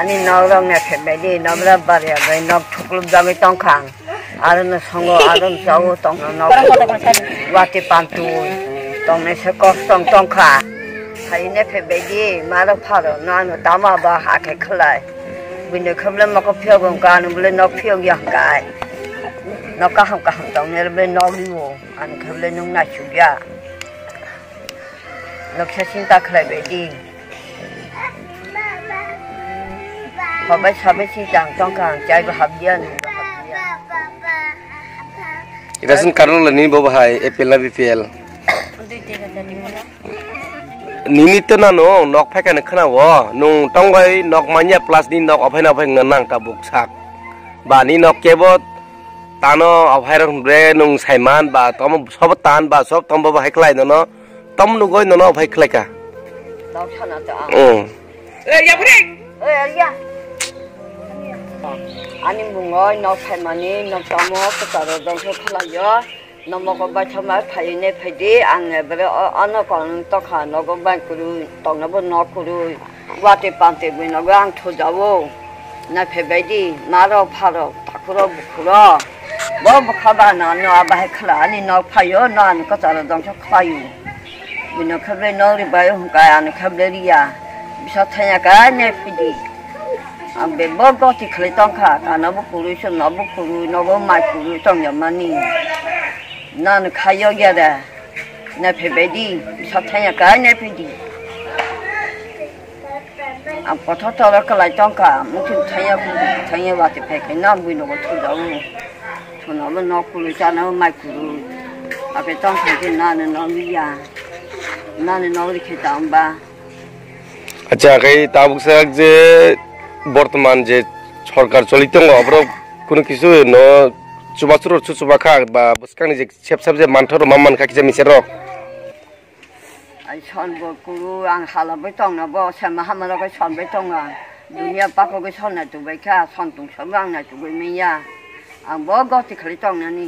아니 너랑 내패배디 너보다 말이야 너 초콜릿 잠이 똥캉 아르는 성어 아름 자고 똥는 너 와티 반투 똥내 세꺼성 똥카 하이 내패배디 말을 팔어 나는 담아봐 하게 클라이 근데 그걸 먹고 피어본 가는 물에 너 피어기 한가이 너가 한가 한 똥내를 왜 너리고 아니 그걸 농나 죽야 너 캐신다 클라이 배디 Papa sabi si Jang Tongkang cai bahagian. Irasan karena lani bawa hai apple na BPL. Nini tu na no nok pakai nak kena wa nung tonggai nok manya plus ni nok apa na apa ngenang tabuk sak. Ba ni nok kebot tano apa orang bre nung saiman ba tom sobat tan ba sob tom bawa hai kelai no tom nugoi no apa hai kelai ka. Nok sana tu. Ya break. Ya. 아니 뭔가 너 패만이 너 너무 그다로 좀 그러려 너무가 바쳐마 파이네 패디 안에 버려 어느 거는 또 가노고 반꾸루 동나버 넣고루 와테 반테 비노강 토자고 나 패배디 나로 파로 다쿠로 부쿠로 뭐 부카바 나노 아바해 클라 아니 너 파요 너는 그다로 좀 커요 비노 커베 너리 바요 hun가야 안 커베리야 비서 타냐가 내 패디 Ambe bogo ti khali tongkha ka na bu kuru shu na bu kuru no go mai kuru tong ya mani nan khayo ya da na phebedi sathaya ka na phedi am potho to ka lai tongkha mu thu thaya wa ti phe ke na bu no go thu da u thu na bu no kuru cha na mai kuru abe tongkha ti na no mi ya na no ri ke dam ba Acha kai tabuk sak je বর্তমান যে সরকার চলিত অবরোধ কোনো কিছু ন চুবাচুর চুবাখা বা বসকানি যে সেবসাব যে মানথর মামান খাকি যে মিছে রক আই সনব কুরু আং হালাবাই দং না ব সেমা হামারাকে সনবাই দং আ দুনিয়া পাককে সননা দুবাইখা সনতুং সব আং না দুবাই মেয়া আং ব গতি খালি দং না ni